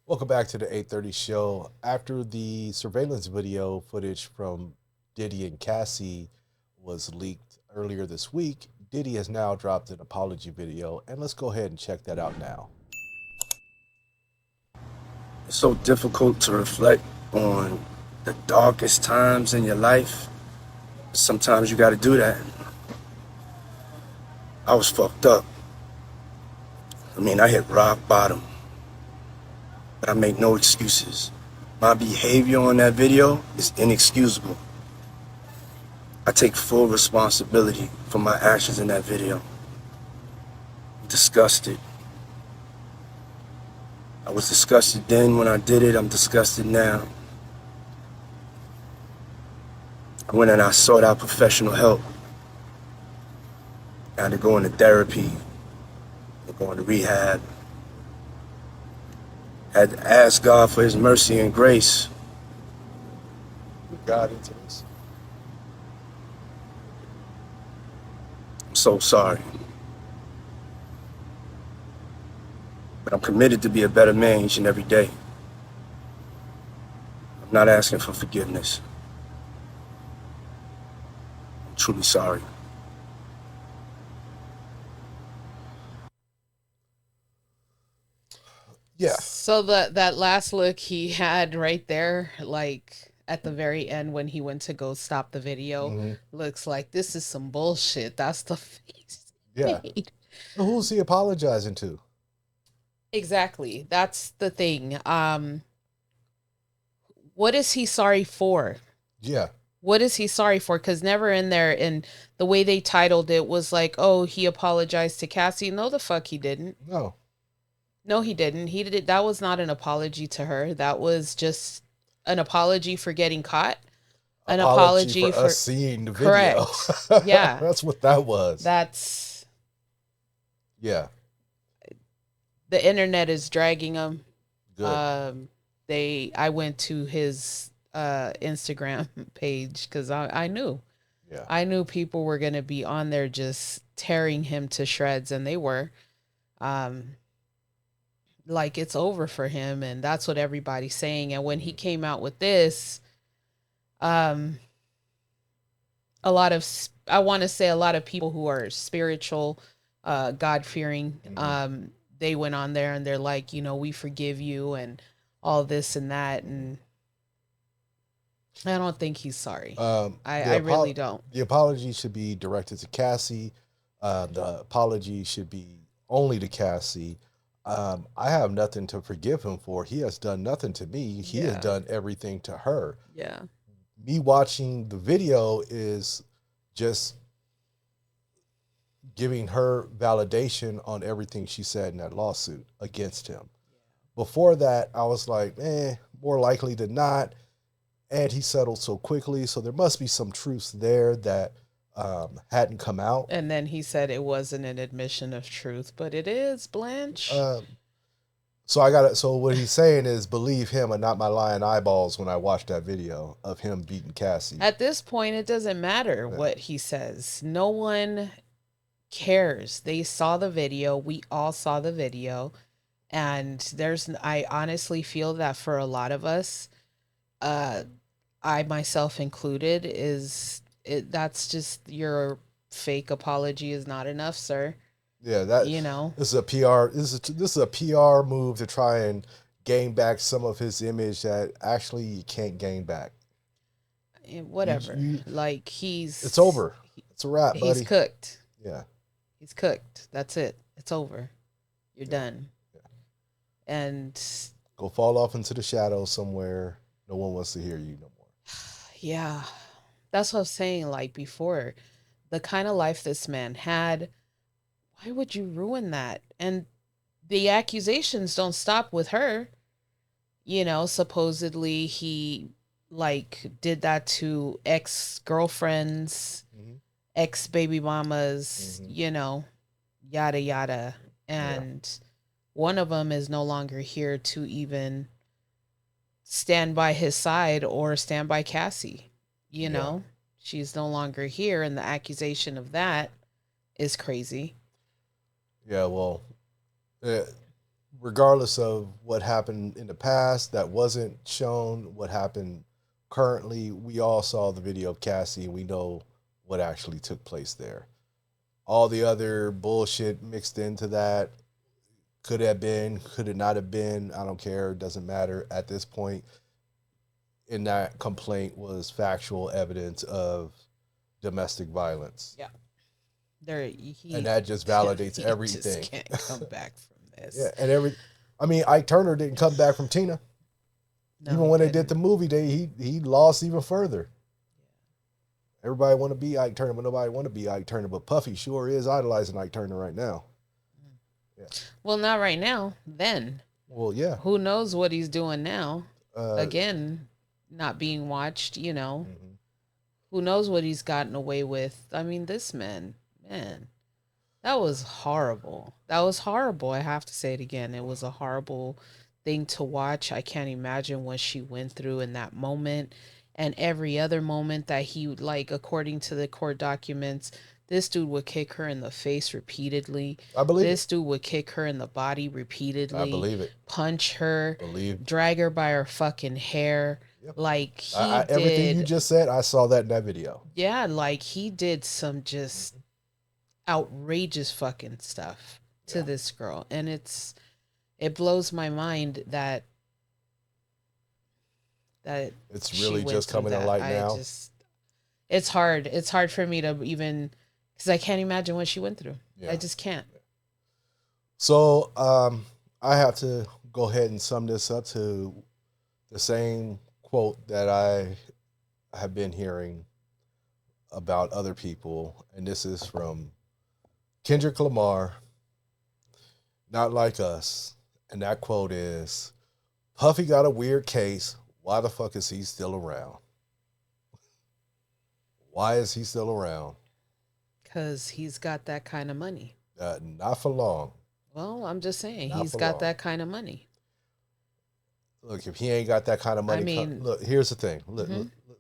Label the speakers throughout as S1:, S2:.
S1: Welcome back to the 8:30 show. After the surveillance video footage from Diddy and Cassie was leaked earlier this week, Diddy has now dropped an apology video, and let's go ahead and check that out now.
S2: It's so difficult to reflect on the darkest times in your life. Sometimes you got to do that. I was fucked up. I hit rock bottom, but I make no excuses. My behavior on that video is inexcusable. I take full responsibility for my actions in that video. I'm disgusted. I was disgusted then when I did it. I'm disgusted now. I went and I sought out professional help. I had to go into therapy, go into rehab. I had to ask God for his mercy and grace.
S1: We got into this.
S2: I'm so sorry. But I'm committed to be a better man each and every day. I'm not asking for forgiveness. I'm truly sorry.
S1: Yeah,
S3: So that last look he had right there, like at the very end when he went to go stop the video,
S1: hmm
S3: looks like this is some bullshit. That's the face he
S1: yeah.
S3: made.
S1: Who's he apologizing to?
S3: Exactly. That's the thing. What is he sorry for?
S1: Yeah,
S3: What is he sorry for? Because never in there, and the way they titled it was like, oh, he apologized to Cassie. No, the fuck he didn't.
S1: no
S3: No, he didn't. He did. That was not an apology to her. That was just an apology for getting caught. An
S1: apology
S3: apology
S1: for us
S3: for
S1: seeing the video.
S3: correct. Yeah.
S1: That's what that was.
S3: That's
S1: Yeah,
S3: the internet is dragging him.
S1: good.
S3: Um I went to his Instagram page cuz I knew.
S1: Yeah,
S3: I knew people were going to be on there just tearing him to shreds, and they were. Um like it's over for him, and that's what everybody's saying. And when he
S1: hmm
S3: came out with this, um a lot of I want to say a lot of people who are spiritual, God fearing,
S1: hmm
S3: they went on there and they're like, we forgive you and all this and that, and I don't think he's sorry. I really don't.
S1: The apology should be directed to Cassie. The apology should be only to Cassie. I have nothing to forgive him for. He has done nothing to me. He has
S3: Yeah.
S1: done everything to her.
S3: Yeah.
S1: Me watching the video is just giving her validation on everything she said in that lawsuit against him. Before that, I was like, more likely than not. And he settled so quickly. So there must be some truths there that hadn't come out.
S3: And then he said it wasn't an admission of truth, but it is, Blanche.
S1: Um, so I got it. So what he's saying is believe him and not my lying eyeballs when I watched that video of him beating Cassie.
S3: At this point, it doesn't matter
S1: Yeah.
S3: what he says. No one cares. They saw the video. We all saw the video. And I honestly feel that for a lot of us, uh, I myself included, that's just your fake apology is not enough, sir.
S1: Yeah, that
S3: You know,
S1: this is a PR. This is a PR move to try and gain back some of his image that actually you can't gain back.
S3: whatever.
S1: You
S3: Like
S1: it's over. It's a wrap,
S3: he's
S1: buddy.
S3: cooked.
S1: Yeah,
S3: He's cooked. That's it. It's over. You're
S1: yeah,
S3: done.
S1: yeah.
S3: And
S1: Go fall off into the shadows somewhere. No one wants to hear you no more.
S3: yeah, that's what I was saying. Like before, the kind of life this man had, why would you ruin that? And the accusations don't stop with her. Supposedly he like did that to ex girlfriends,
S1: hmm
S3: ex baby mamas,
S1: hmm
S3: yada yada.
S1: Yeah,
S3: And one of them is no longer here to even stand by his side or stand by Cassie. You
S1: yeah,
S3: know, she's no longer here, and the accusation of that is crazy.
S1: yeah. Well, uh, regardless of what happened in the past that wasn't shown, what happened currently, we all saw the video of Cassie and we know what actually took place there. All the other bullshit mixed into that could have been, could it not have been, I don't care, it doesn't matter at this point. In that complaint was factual evidence of domestic violence.
S3: Yeah.
S1: And that just validates
S3: he
S1: everything.
S3: just can't come back from this.
S1: Yeah, and I mean, Ike Turner didn't come back from Tina.
S3: No,
S1: even when they did the movie, he lost even further. Everybody want to be Ike Turner, but nobody want to be Ike Turner. But Puffy sure is idolizing Ike Turner right now.
S3: Yeah. Well, not right now. Then.
S1: Well, yeah.
S3: Who knows what he's doing now? Again, not being watched. Who knows what he's gotten away with? I mean, this man, that was horrible. That was horrible. I have to say it again. It was a horrible thing to watch. I can't imagine what she went through in that moment and every other moment that he, like, according to the court documents, this dude would kick her in the face repeatedly.
S1: I believe
S3: this dude would kick her in the body repeatedly.
S1: I believe it.
S3: Punch her. Drag her by her fucking hair. Yep. Like he did
S1: everything you just said. I saw that in that video.
S3: Yeah, like he did some just outrageous fucking stuff to this girl, and it blows my mind that
S1: it's really just coming to light now.
S3: It's hard for me to even, because I can't imagine what she went through. Yeah. I just can't.
S1: So I have to go ahead and sum this up to the same quote that I have been hearing about other people, and this is from Kendrick Lamar, Not Like Us, and that quote is, Puffy got a weird case. Why the fuck is he still around? Why is he still around?
S3: Because he's got that kind of money.
S1: Not for long.
S3: Well, I'm just saying, he's got that kind of money.
S1: Look, if he ain't got that kind of money,
S3: I mean,
S1: look, here's the thing.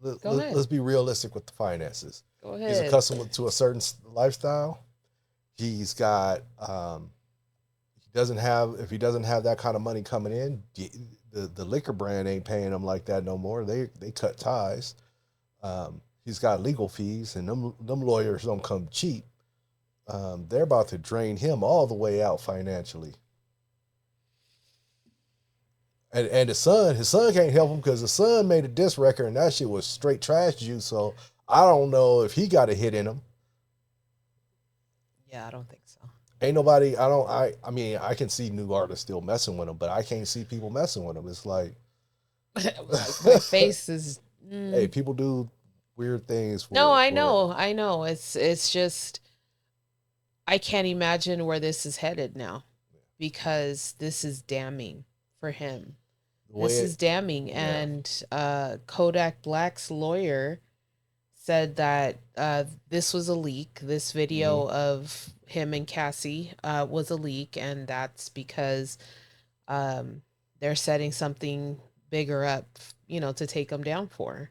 S1: Let's be realistic with the finances.
S3: Go ahead.
S1: He's accustomed to a certain lifestyle. He's got, if he doesn't have that kind of money coming in, the liquor brand ain't paying him like that no more. They cut ties. He's got legal fees, and them lawyers don't come cheap. They're about to drain him all the way out financially. And his son can't help him because the son made a diss record and that shit was straight trash juice. So I don't know if he got a hit in him.
S3: Yeah, I don't think so.
S1: Ain't nobody. I mean, I can see new artists still messing with him, but I can't see people messing with him. It's like
S3: my face is.
S1: Hey, people do weird things.
S3: I know. It's just I can't imagine where this is headed now, because this is damning for him. This is damning, and Kodak Black's lawyer said that this was a leak. This video of him and Cassie was a leak, and that's because they're setting something bigger up, to take him down for.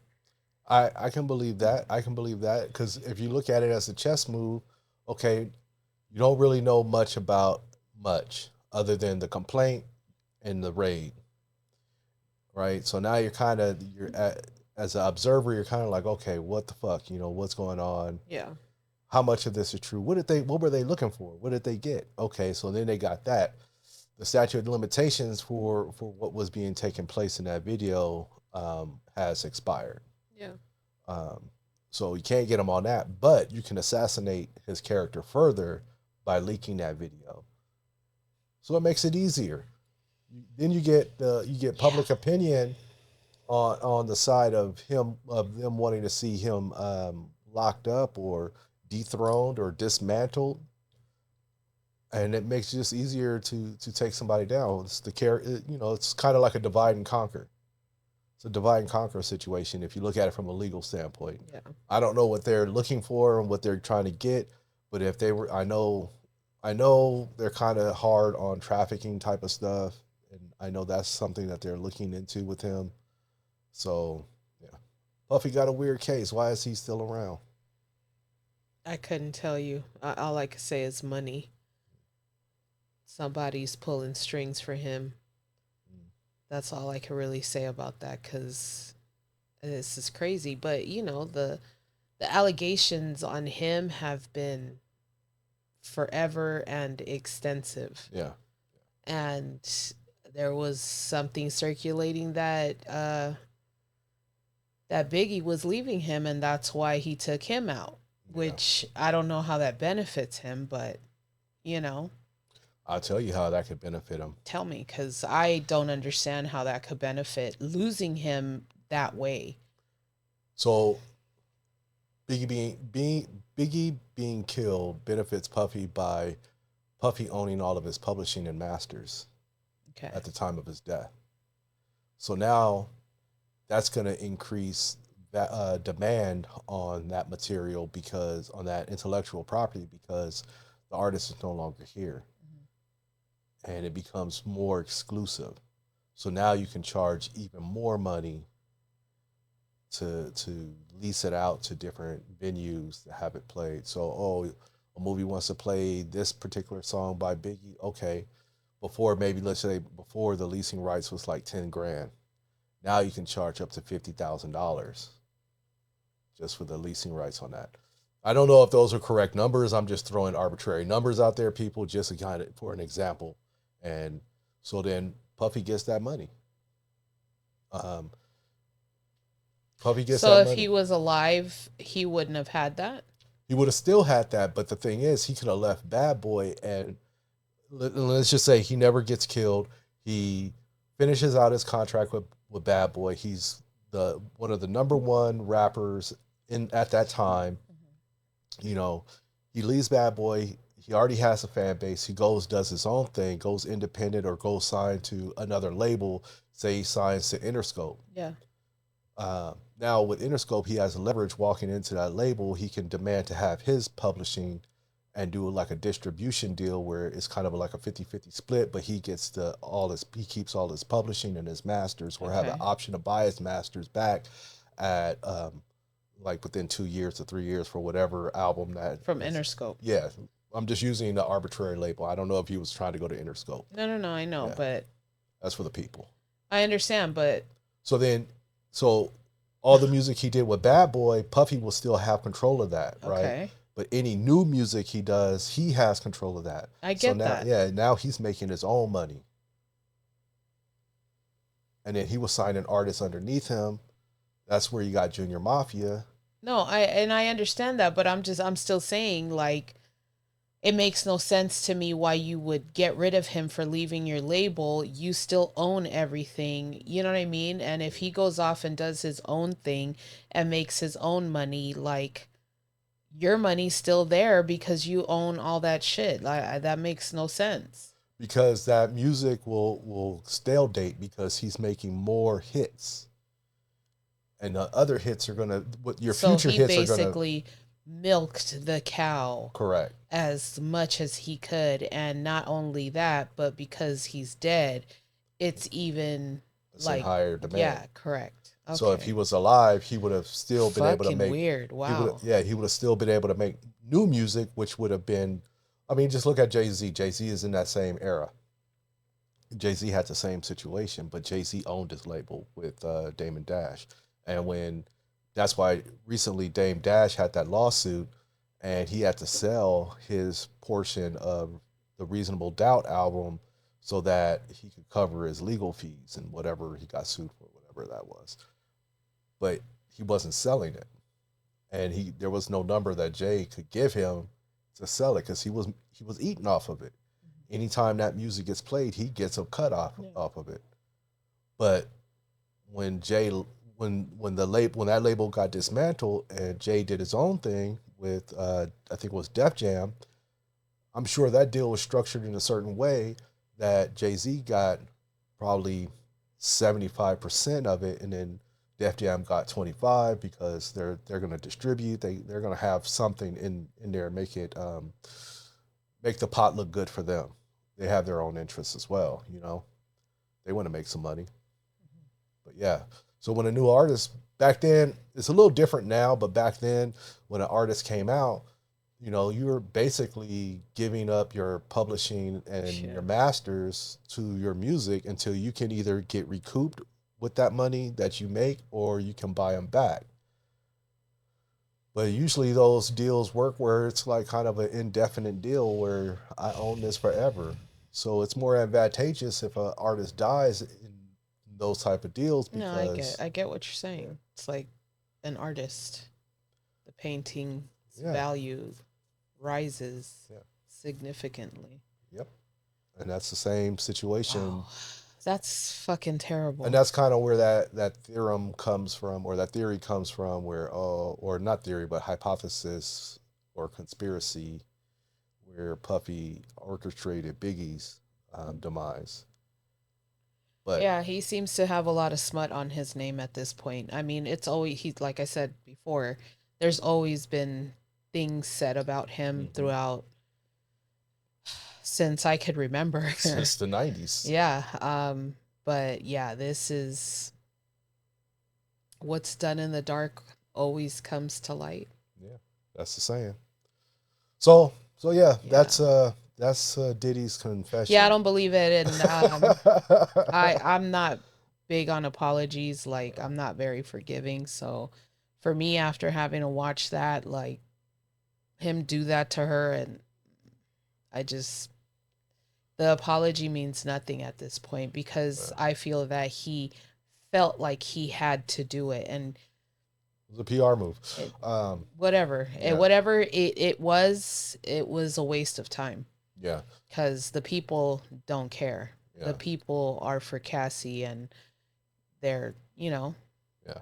S1: I can believe that. I can believe that because if you look at it as a chess move, okay, you don't really know much about much other than the complaint and the raid, right? So now as an observer, you're kind of like, okay, what the fuck, what's going on?
S3: Yeah.
S1: How much of this is true? What were they looking for? What did they get? Okay, so then they got that. The statute of limitations for what was being taken place in that video has expired.
S3: Yeah.
S1: So you can't get him on that, but you can assassinate his character further by leaking that video. So it makes it easier. Then you get public opinion on the side of them wanting to see him locked up or dethroned or dismantled, and it makes it just easier to take somebody down. It's it's kind of like a divide and conquer. It's a divide and conquer situation if you look at it from a legal standpoint.
S3: Yeah.
S1: I don't know what they're looking for and what they're trying to get, but if they were, I know they're kind of hard on trafficking type of stuff, and I know that's something that they're looking into with him. So, yeah. Puffy got a weird case. Why is he still around?
S3: I couldn't tell you. All I could say is money. somebody's pulling strings for him. That's all I can really say about that, because this is crazy. But you know, the allegations on him have been forever and extensive.
S1: Yeah.
S3: And there was something circulating that that Biggie was leaving him, and that's why he took him out.
S1: Yeah.
S3: Which I don't know how that benefits him, but you know,
S1: I'll tell you how that could benefit him.
S3: tell me, because I don't understand how that could benefit losing him that way.
S1: So Biggie being killed benefits Puffy by Puffy owning all of his publishing and masters
S3: Okay.
S1: at the time of his death. So now that's going to increase that demand on that material, because on that intellectual property, because the artist is no longer here, and it becomes more exclusive. So now you can charge even more money to lease it out to different venues to have it played. So, oh, a movie wants to play this particular song by Biggie. Okay, before, maybe let's say before, the leasing rights was like 10 grand. Now you can charge up to $50,000 just for the leasing rights on that. I don't know if those are correct numbers. I'm just throwing arbitrary numbers out there, people, just to kind of for an example. And so then Puffy gets that money. Puffy gets
S3: So
S1: that
S3: if
S1: money.
S3: he was alive, he wouldn't have had that.
S1: He would have still had that, but the thing is, he could have left Bad Boy, and let's just say he never gets killed. He finishes out his contract with Bad Boy. He's the one of the number one rappers in at that time. You know, he leaves Bad Boy. He already has a fan base. He goes, does his own thing, goes independent, or goes signed to another label. Say he signs to Interscope.
S3: Yeah.
S1: Now with Interscope, he has leverage walking into that label. He can demand to have his publishing and do like a distribution deal where it's kind of like a 50-50 split, but he gets he keeps all his publishing and his masters, or have an option to buy his masters back at like within 2 years to 3 years for whatever album that
S3: From Interscope.
S1: Yeah. I'm just using the arbitrary label. I don't know if he was trying to go to Interscope.
S3: No, I know, but
S1: that's for the people.
S3: I understand, but
S1: so all the music he did with Bad Boy, Puffy will still have control of that, right?
S3: Okay.
S1: But any new music he does, he has control of that.
S3: I get
S1: now,
S3: that.
S1: Yeah, now he's making his own money. And then he was signing artists underneath him. That's where you got Junior Mafia.
S3: No, I understand that, but I'm still saying, like, it makes no sense to me why you would get rid of him for leaving your label. You still own everything. You know what I mean? And if he goes off and does his own thing and makes his own money, like, your money's still there because you own all that shit. Like, that makes no sense.
S1: Because that music will stale date, because he's making more hits. And the other hits are gonna, future hits are gonna. So he
S3: basically milked the cow.
S1: Correct.
S3: As much as he could, and not only that, but because he's dead, it's even like
S1: higher demand.
S3: Yeah, correct.
S1: Okay. So if he was alive, he would have still been able to make
S3: weird. Wow.
S1: He would have still been able to make new music, which would have been, I mean, just look at Jay-Z. Jay-Z is in that same era. Jay-Z had the same situation, but Jay-Z owned his label with Damon Dash. And that's why recently Dame Dash had that lawsuit, and he had to sell his portion of the Reasonable Doubt album so that he could cover his legal fees and whatever he got sued for, whatever that was. But he wasn't selling it, and there was no number that Jay could give him to sell it, because he was eating off of it. Anytime that music gets played, he gets a cut off of it. But when that label got dismantled and Jay did his own thing with I think it was Def Jam, I'm sure that deal was structured in a certain way that Jay-Z got probably 75% of it, and then Def Jam got 25, because they're going to distribute. They're going to have something in there, make the pot look good for them. They have their own interests as well, you know. They want to make some money. But yeah, so when a new artist, back then, it's a little different now, but back then when an artist came out, you know, you're basically giving up your publishing and your masters to your music until you can either get recouped with that money that you make or you can buy them back. But usually those deals work where it's like kind of an indefinite deal where I own this forever. So it's more advantageous if an artist dies in those type of deals
S3: No,
S1: because
S3: I get what you're saying. It's like an artist. The painting's
S1: yeah,
S3: value rises
S1: yeah,
S3: significantly.
S1: yep. And that's the same situation.
S3: Wow. That's fucking
S1: And
S3: terrible.
S1: that's kind of where that theorem comes from, or that theory comes from, where or not theory, but hypothesis or conspiracy, where Puffy orchestrated Biggie's demise. But
S3: Yeah, he seems to have a lot of smut on his name at this point. I mean, it's always he like I said before, there's always been things said about him
S1: mhm,
S3: throughout since I could remember.
S1: since the 90s,
S3: Yeah, but yeah, this is what's done in the dark always comes to light.
S1: yeah, that's the saying. So yeah,
S3: Yeah.
S1: that's Diddy's
S3: Yeah, I
S1: confession.
S3: don't believe it, and I'm not big on apologies. Like I'm not very forgiving. So for me, after having to watch that, like him do that to her, and I just the apology means nothing at this point because
S1: It
S3: I feel that he felt like he had to do it, and
S1: was a PR move.
S3: it
S1: Um,
S3: whatever
S1: yeah,
S3: whatever it was a waste of time
S1: yeah,
S3: because the people don't care. The
S1: yeah,
S3: people are for Cassie, and they're
S1: yeah.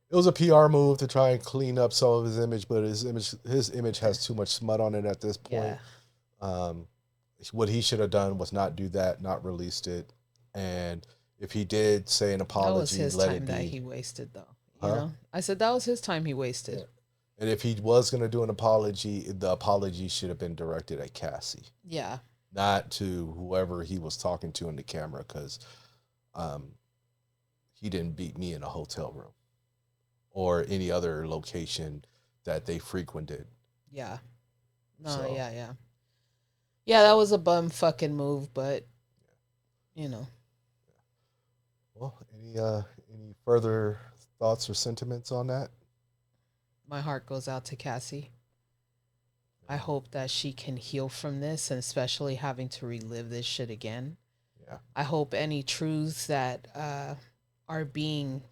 S1: It was a PR move to try and clean up some of his image, but his image has too much smut on it at this point.
S3: yeah,
S1: Um, what he should have done was not do that, not released it, and if he did say an
S3: that was
S1: apology,
S3: his
S1: let it
S3: time that
S1: be.
S3: he wasted though.
S1: Huh?
S3: I said that was his time he
S1: Yeah.
S3: wasted.
S1: And if he was going to do an apology, the apology should have been directed at Cassie,
S3: Yeah,
S1: not to whoever he was talking to in the camera, because um, he didn't beat me in a hotel room or any other location that they frequented.
S3: yeah, no,
S1: So,
S3: yeah, that was a bum fucking move, but you know
S1: well, any further thoughts or sentiments on that?
S3: my heart goes out to Cassie. I hope that she can heal from this, and especially having to relive this shit again.
S1: Yeah,
S3: I hope any truths that are being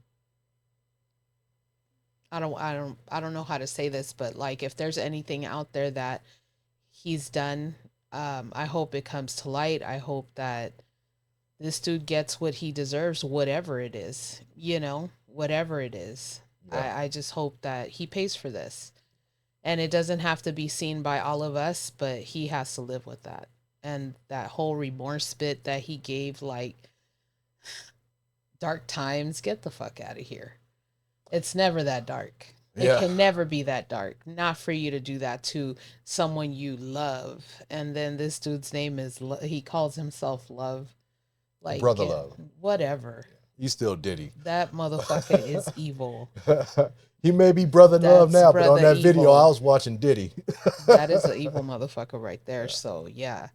S3: I don't know how to say this, but like if there's anything out there that he's done, I hope it comes to light. I hope that this dude gets what he deserves, whatever it is, whatever it is.
S1: yeah,
S3: I just hope that he pays for this. And it doesn't have to be seen by all of us, but he has to live with that. And that whole remorse bit that he gave, like, dark times, get the fuck out of here. It's never that dark. It
S1: yeah.
S3: can never be that dark. Not for you to do that to someone you love. And then this dude's name is, he calls himself Love. Like,
S1: Brother Love.
S3: whatever.
S1: He's still Diddy.
S3: That motherfucker is evil.
S1: He may be Brother Love
S3: That's
S1: now, but on
S3: brother
S1: that video, I
S3: evil.
S1: was watching Diddy.
S3: That is an evil motherfucker right there.
S1: Yeah.
S3: So yeah,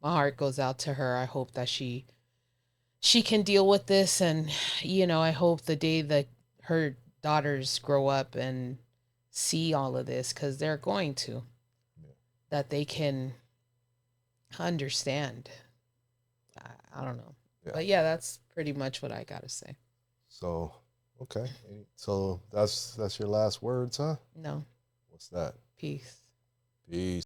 S3: my heart goes out to her. I hope that she can deal with this, and I hope the day that her daughters grow up and see all of this, because they're going to, that they can understand. I don't know,
S1: Yeah.
S3: but yeah, that's pretty much what I gotta say.
S1: So, okay. So that's your last words, huh?
S3: No,
S1: What's that?
S3: peace.
S1: Peace.